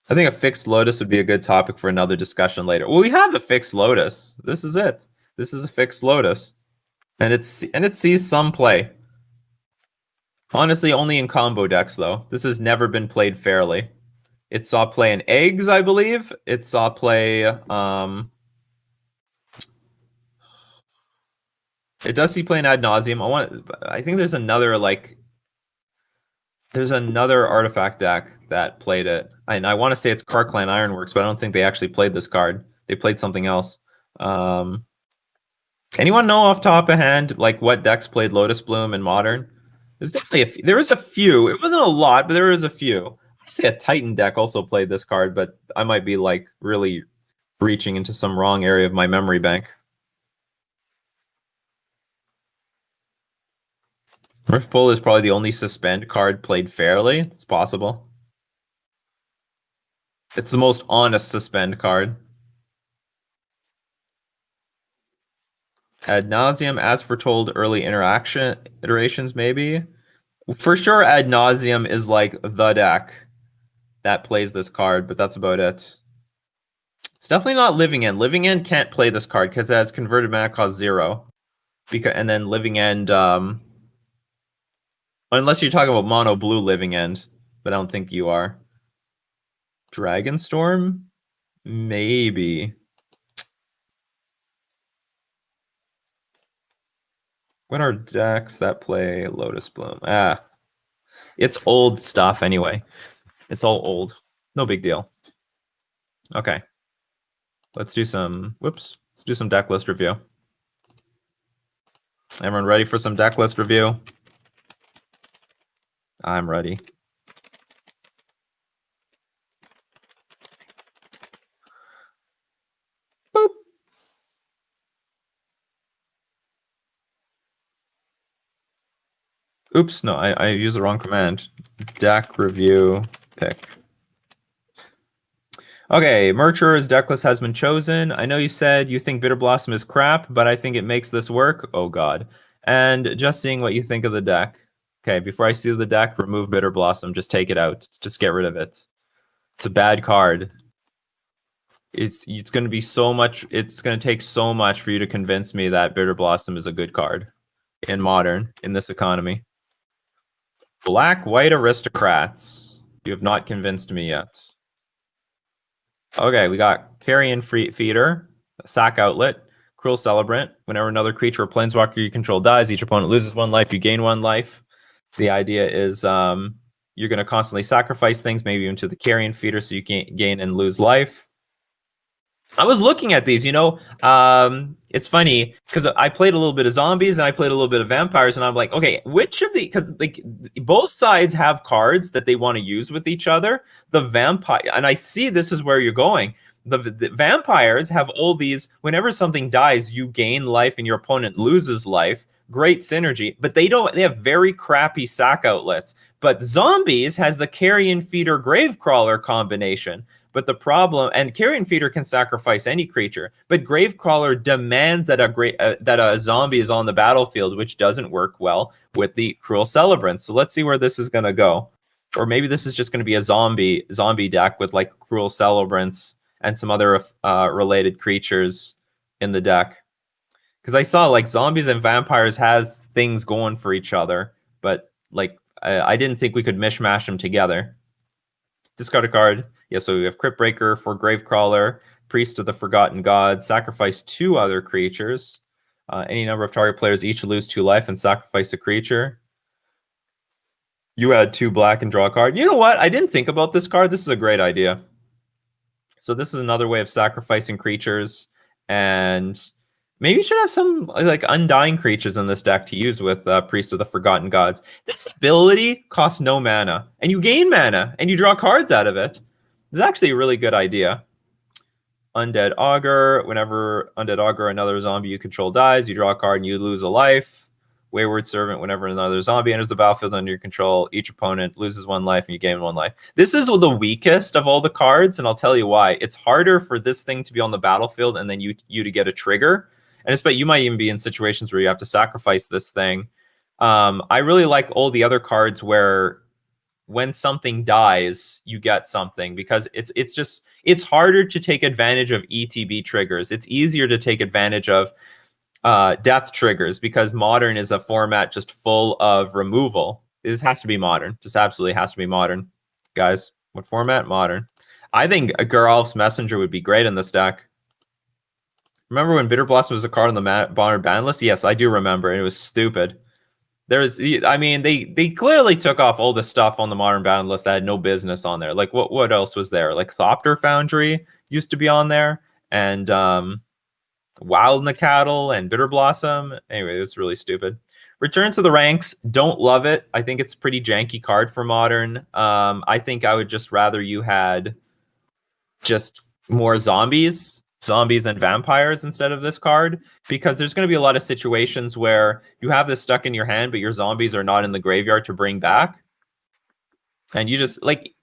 I think a fixed Lotus would be a good topic for another discussion later. Well, we have a fixed Lotus. This is it. This is a fixed Lotus. And it sees some play. Honestly, only in combo decks, though. This has never been played fairly. It saw play in Eggs, I believe. It saw play... It does see play in Ad Nauseam. I think there's another, like... There's another artifact deck that played it, and I want to say it's Karkland Ironworks, but I don't think they actually played this card. They played something else. Um, Anyone know off top of hand like what decks played Lotus Bloom in Modern? There's definitely there was a few. It wasn't a lot, but there was a few. I say a Titan deck also played this card, but I might be like really reaching into some wrong area of my memory bank. Rift Pull is probably the only suspend card played fairly. It's possible. It's the most honest suspend card. Ad nauseum, as foretold, early interaction iterations, maybe. For sure, ad nauseum is like the deck that plays this card, but that's about it. It's definitely not Living End. Living End can't play this card because it has converted mana cost 0. And then Living End, unless you're talking about mono blue Living End, but I don't think you are. Dragonstorm? Maybe. What are decks that play Lotus Bloom? It's old stuff anyway. It's all old. No big deal. Okay. Let's do some deck list review. Everyone ready for some deck list review? I'm ready. Boop. Oops, no, I used the wrong command. Deck review pick. Okay, Merchur's deck list has been chosen. I know you said you think Bitter Blossom is crap, but I think it makes this work. Oh god. And just seeing what you think of the deck. Okay, before I see the deck, remove Bitter Blossom. Just take it out. Just get rid of it. It's a bad card. It's going to be so much. It's going to take so much for you to convince me that Bitter Blossom is a good card in Modern, in this economy. Black White Aristocrats. You have not convinced me yet. Okay, we got Carrion Feeder, Sack Outlet, Cruel Celebrant. Whenever another creature or planeswalker you control dies, each opponent loses 1 life, you gain 1 life. So the idea is you're going to constantly sacrifice things, maybe even to the Carrion Feeder, so you can't gain and lose life. I was looking at these, it's funny because I played a little bit of zombies and I played a little bit of vampires, and I'm like, okay, which of the, because like both sides have cards that they want to use with each other. The vampire, and I see this is where you're going. The vampires have all these, whenever something dies, you gain life and your opponent loses life. Great synergy, but they have very crappy sack outlets. But zombies has the Carrion Feeder Gravecrawler combination. But the problem, and Carrion Feeder can sacrifice any creature, but Gravecrawler demands that a zombie is on the battlefield, which doesn't work well with the Cruel Celebrant. So let's see where this is going to go. Or maybe this is just going to be a zombie deck with like Cruel Celebrants and some other related creatures in the deck. Because I saw like zombies and vampires has things going for each other, but like I didn't think we could mishmash them together. Discard a card. Yeah, so we have Crypt Breaker for Gravecrawler, Priest of the Forgotten God, sacrifice 2 other creatures. Any number of target players each lose 2 life and sacrifice a creature. You add 2 black and draw a card. You know what? I didn't think about this card. This is a great idea. So this is another way of sacrificing creatures, and maybe you should have some like undying creatures in this deck to use with Priest of the Forgotten Gods. This ability costs no mana, and you gain mana, and you draw cards out of it. It's actually a really good idea. Undead Augur. Whenever Undead Augur, another zombie you control dies, you draw a card and you lose a life. Wayward Servant. Whenever another zombie enters the battlefield under your control, each opponent loses 1 life and you gain 1 life. This is the weakest of all the cards, and I'll tell you why. It's harder for this thing to be on the battlefield and then you to get a trigger. And especially you might even be in situations where you have to sacrifice this thing. I really like all the other cards where when something dies, you get something, because it's harder to take advantage of ETB triggers. It's easier to take advantage of death triggers because Modern is a format just full of removal. This has to be Modern. Just absolutely has to be Modern. Guys, what format? Modern. I think a Geralf's Messenger would be great in this deck. Remember when Bitter Blossom was a card on the Modern ban list? Yes, I do remember. And it was stupid. I mean, they clearly took off all the stuff on the modern bound list that had no business on there. Like what else was there? Like Thopter Foundry used to be on there, and Wild Nikachu and Bitter Blossom. Anyway, it's really stupid. Return to the Ranks. Don't love it. I think it's a pretty janky card for modern. I think I would just rather you had just more zombies and vampires instead of this card, because there's going to be a lot of situations where you have this stuck in your hand, but your zombies are not in the graveyard to bring back. And you just like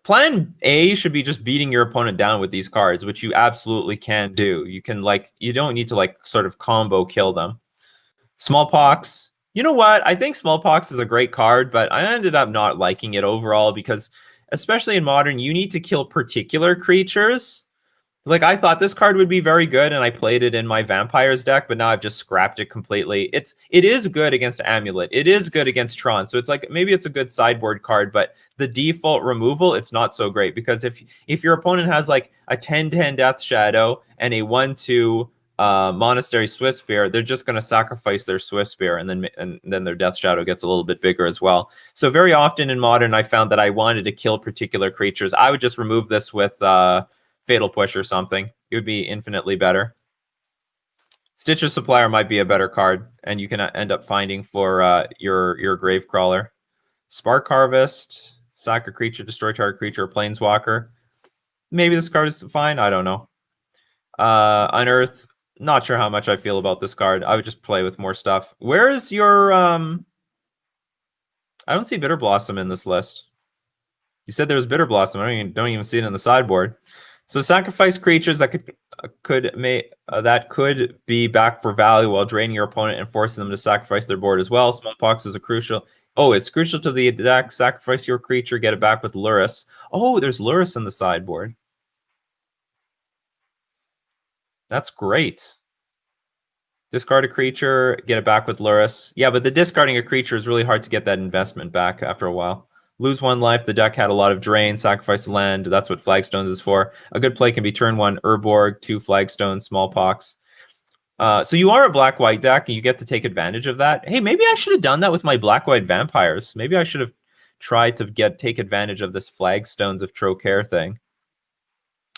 plan A should be just beating your opponent down with these cards, which you absolutely can do. You can you don't need to sort of combo kill them. Smallpox. You know what? I think Smallpox is a great card, but I ended up not liking it overall because, especially in modern, you need to kill particular creatures. Like, I thought this card would be very good, and I played it in my Vampires deck, but now I've just scrapped it completely. It is good against Amulet. It is good against Tron. So it's like, maybe it's a good sideboard card, but the default removal, it's not so great. Because if your opponent has like a 10/10 Death Shadow and a 1/2 Monastery Swiftspear, they're just going to sacrifice their Swiftspear, and then their Death Shadow gets a little bit bigger as well. So very often in Modern, I found that I wanted to kill particular creatures. I would just remove this with Fatal Push or something. It would be infinitely better. Stitcher Supplier might be a better card, and you can end up finding for your Gravecrawler. Spark Harvest, sack a creature, destroy target creature, or Planeswalker. Maybe this card is fine. I don't know. Unearth. Not sure how much I feel about this card. I would just play with more stuff. Where is your I don't see Bitter Blossom in this list. You said there was Bitter Blossom. I don't even see it in the sideboard. So sacrifice creatures that could be back for value while draining your opponent and forcing them to sacrifice their board as well. Smallpox is a crucial. Oh, it's crucial to the deck. Sacrifice your creature, get it back with Luris. Oh, there's Luris in the sideboard. That's great. Discard a creature, get it back with Luris. Yeah, but the discarding a creature is really hard to get that investment back after a while. Lose 1 life. The deck had a lot of drain. Sacrifice the land. That's what Flagstones is for. A good play can be turn 1 Urborg, 2 Flagstones, Smallpox. So you are a black-white deck, and you get to take advantage of that. Hey, maybe I should have done that with my black-white vampires. Maybe I should have tried to take advantage of this Flagstones of Trocaire thing.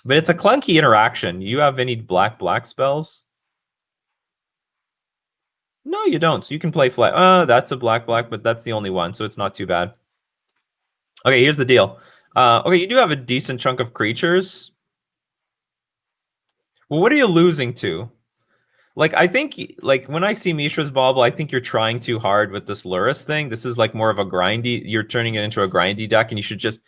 But it's a clunky interaction. You have any black spells? No, you don't. So you can play flag. Oh, that's a black, but that's the only one, so it's not too bad. Okay, here's the deal. Okay, you do have a decent chunk of creatures. Well, what are you losing to? Like, I think, like, when I see Mishra's Bauble, I think you're trying too hard with this Luris thing. This is like more of a grindy. You're turning it into a grindy deck, and you should just,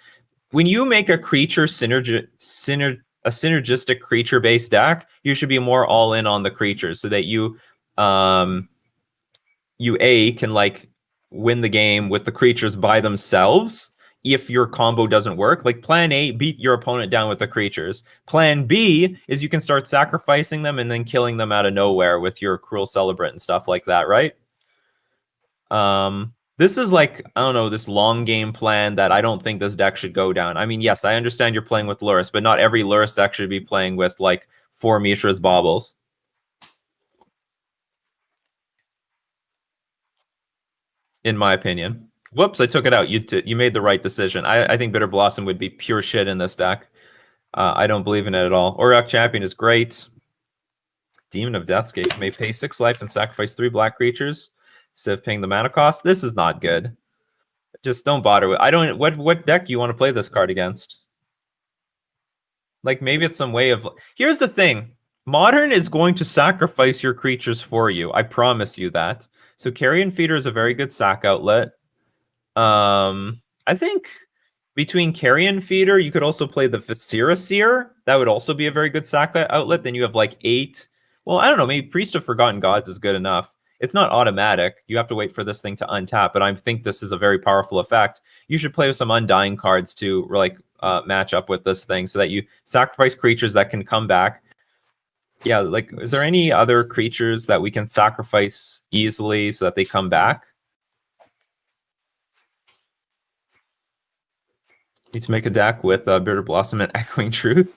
when you make a creature synergistic creature-based deck, you should be more all in on the creatures so that you can like win the game with the creatures by themselves. If your combo doesn't work, like plan A, beat your opponent down with the creatures. Plan B is you can start sacrificing them and then killing them out of nowhere with your Cruel Celebrant and stuff like that, right? This is like, I don't know, this long game plan that I don't think this deck should go down. I mean, yes, I understand you're playing with Luris, but not every Luris deck should be playing with like 4 Mishra's Baubles. In my opinion. Whoops, I took it out. You made the right decision. I think Bitter Blossom would be pure shit in this deck. I don't believe in it at all. Auroch Champion is great. Demon of Deathscape may pay 6 life and sacrifice 3 black creatures instead of paying the mana cost. This is not good. Just don't bother with. I don't. What deck do you want to play this card against? Like, maybe it's some way of. Here's the thing. Modern is going to sacrifice your creatures for you. I promise you that. So Carrion Feeder is a very good sack outlet. I think between Carrion Feeder, you could also play the Viscera Seer. That would also be a very good sack outlet. Then you have like 8. Well, I don't know. Maybe Priest of Forgotten Gods is good enough. It's not automatic. You have to wait for this thing to untap, but I think this is a very powerful effect. You should play with some Undying cards to like match up with this thing so that you sacrifice creatures that can come back. Yeah, like, is there any other creatures that we can sacrifice easily so that they come back? Need to make a deck with Bitter Blossom and Echoing Truth.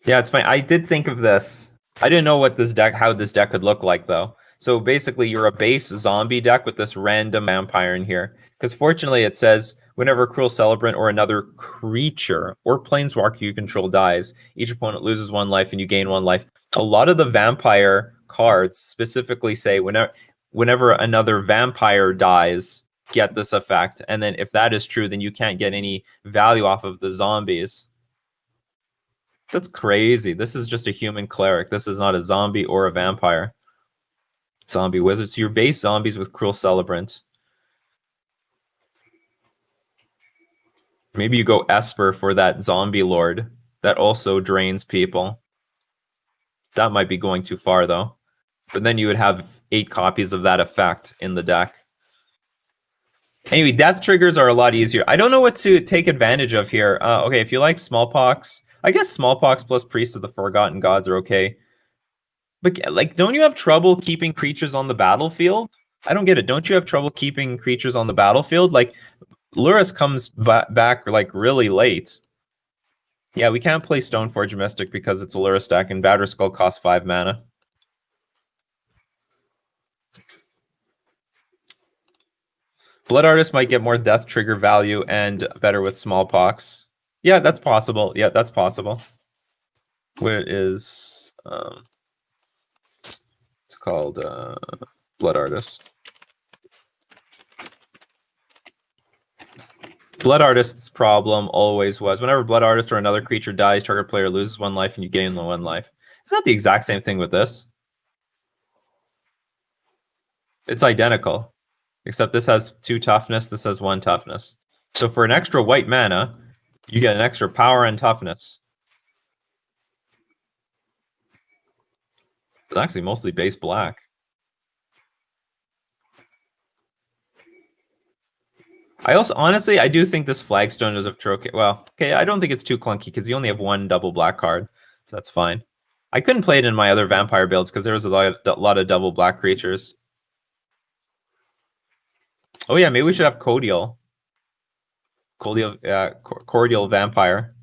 Yeah, it's fine. I did think of this. I didn't know how this deck could look like though. So basically, you're a base zombie deck with this random vampire in here. Because fortunately, it says whenever a Cruel Celebrant or another creature or planeswalker you control dies, each opponent loses 1 life and you gain 1 life. A lot of the vampire cards specifically say whenever another vampire dies, get this effect. And then if that is true, then you can't get any value off of the zombies. That's crazy. This is just a human cleric. This is not a zombie or a vampire. Zombie wizard. So your base zombies with Cruel Celebrant. Maybe you go Esper for that zombie lord that also drains people. That might be going too far though. But then you would have 8 copies of that effect in the deck. Anyway, death triggers are a lot easier. I don't know what to take advantage of here. Okay, if you like Smallpox, I guess Smallpox plus Priest of the Forgotten Gods are okay. But like, don't you have trouble keeping creatures on the battlefield? I don't get it. Don't you have trouble keeping creatures on the battlefield? Like, Lurrus comes back like really late. Yeah, we can't play Stoneforge Mystic because it's a Lurrus deck, and Batterskull costs 5 mana. Blood Artist might get more death trigger value and better with Smallpox. Yeah, that's possible. Yeah, that's possible. Where is it's called Blood Artist. Blood Artist's problem always was whenever Blood Artist or another creature dies, target player loses 1 life and you gain 1 life. It's not the exact same thing with this. It's identical. Except this has 2 toughness, this has 1 toughness. So for an extra white mana, you get an extra power and toughness. It's actually mostly base black. I also, honestly, I do think this Flagstone is of Troke. Well, okay, I don't think it's too clunky because you only have 1 double black card, so that's fine. I couldn't play it in my other vampire builds because there was a lot of double black creatures. Oh yeah, maybe we should have Cordial. Cordial Vampire.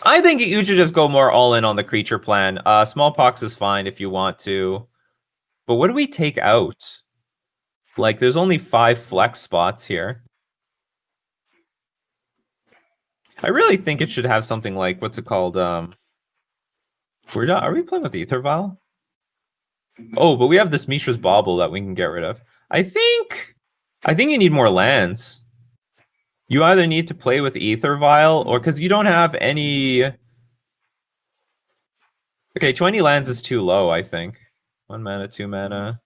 I think you should just go more all in on the creature plan. Smallpox is fine if you want to. But what do we take out? Like, there's only 5 flex spots here. I really think it should have something like, what's it called? Are we playing with Ether Vial? Oh, but we have this Mishra's Bauble that we can get rid of. I think you need more lands. You either need to play with Ether Vial, or because you don't have any... Okay, 20 lands is too low, I think. 1 mana, 2 mana.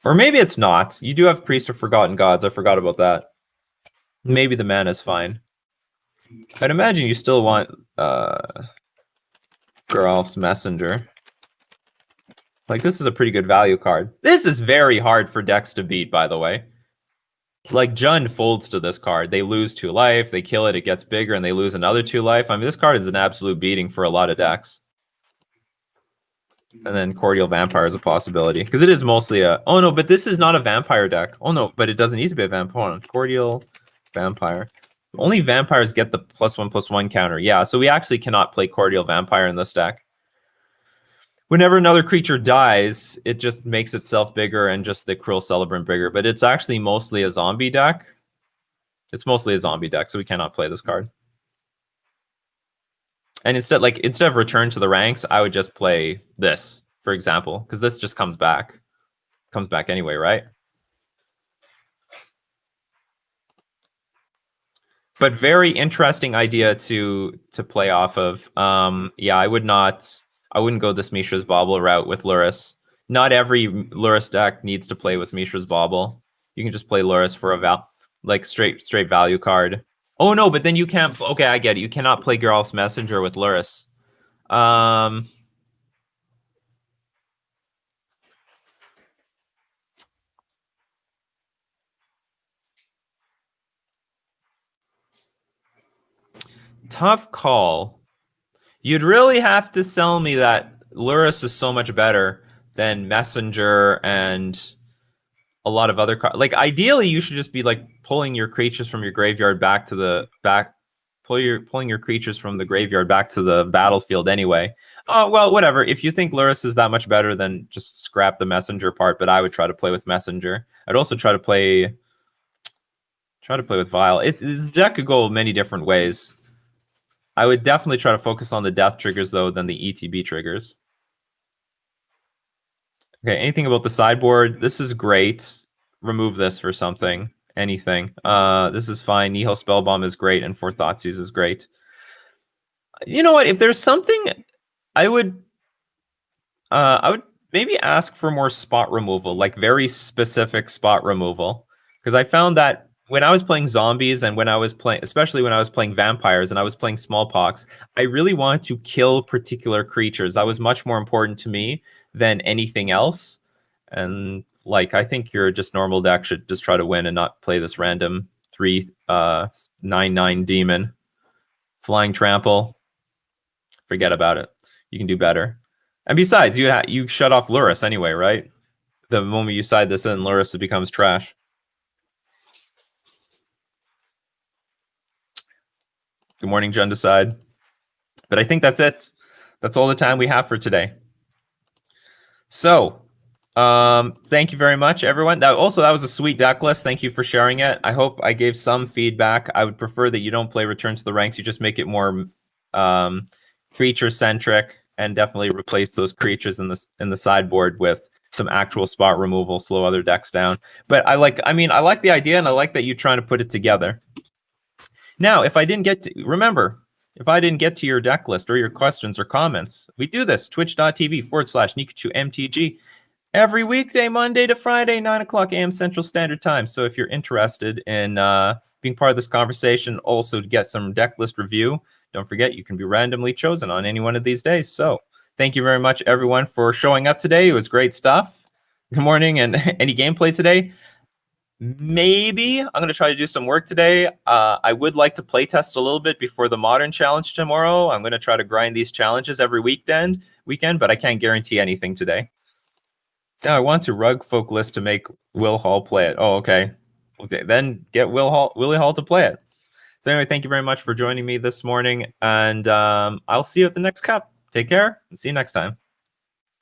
Or maybe it's not. You do have Priest of Forgotten Gods. I forgot about that. Maybe the mana's fine. I'd imagine you still want Geralf's Messenger. Like, this is a pretty good value card. This is very hard for decks to beat, by the way. Like, Jund folds to this card. They lose 2 life, they kill it, it gets bigger, and they lose another 2 life. I mean, this card is an absolute beating for a lot of decks. And then Cordial Vampire is a possibility. Because it is mostly a... Oh, no, but this is not a vampire deck. Oh, no, but it doesn't need to be a vampire. Cordial Vampire. Only vampires get the +1/+1 counter. Yeah, so we actually cannot play Cordial Vampire in this deck. Whenever another creature dies, it just makes itself bigger and just the Cruel Celebrant bigger. But it's actually mostly a zombie deck. It's mostly a zombie deck, so we cannot play this card. And instead of Return to the Ranks, I would just play this, for example, because this just comes back. Comes back anyway, right? But very interesting idea to play off of. Yeah, I wouldn't go this Mishra's Bauble route with Lurrus. Not every Lurrus deck needs to play with Mishra's Bauble. You can just play Lurrus for a straight value card. Oh no, but then you can't. Okay, I get it. You cannot play Geralf's Messenger with Lurrus. Tough call. You'd really have to sell me that Lurrus is so much better than Messenger and a lot of other cards. Like, ideally, you should just be like pulling your creatures from your graveyard back to the pulling your creatures from the graveyard back to the battlefield anyway. Well, whatever. If you think Luris is that much better, then just scrap the messenger part. But I would try to play with messenger. I'd also try to play with Vile. This deck could go many different ways. I would definitely try to focus on the death triggers though than the ETB triggers. Okay, anything about the sideboard? This is great. Remove this for something. Anything. This is fine. Nihil Spellbomb is great, and For Thoughtseize is great. You know what? If there's something, I would maybe ask for more spot removal, like very specific spot removal, because I found that when I was playing zombies and when I was playing, especially when I was playing vampires and I was playing smallpox, I really wanted to kill particular creatures. That was much more important to me than anything else. And like, I think your just normal deck should just try to win and not play this random 3/9/9 demon. Flying Trample. Forget about it. You can do better. And besides, you shut off Luris anyway, right? The moment you side this in, Luris becomes trash. Good morning, Jundicide. But I think that's it. That's all the time we have for today. So, thank you very much, everyone. That was a sweet deck list. Thank you for sharing it. I hope I gave some feedback. I would prefer that you don't play Return to the Ranks. You just make it more creature-centric, and definitely replace those creatures in the sideboard with some actual spot removal, slow other decks down. But I like the idea, and I like that you're trying to put it together. Now, if I didn't get to your deck list or your questions or comments, we do this, twitch.tv/Nikachu MTG, every weekday, Monday to Friday, 9 o'clock a.m. Central Standard Time. So if you're interested in being part of this conversation, also to get some deck list review, don't forget you can be randomly chosen on any one of these days. So thank you very much, everyone, for showing up today. It was great stuff. Good morning. And any gameplay today? Maybe I'm going to try to do some work today. I would like to play test a little bit before the Modern Challenge tomorrow. I'm going to try to grind these challenges every weekend, but I can't guarantee anything today. Now I want to rug folk list to make Will Hall play it. Oh, okay. Then get Willie Hall to play it. So anyway, thank you very much for joining me this morning, and I'll see you at the next cup. Take care and see you next time.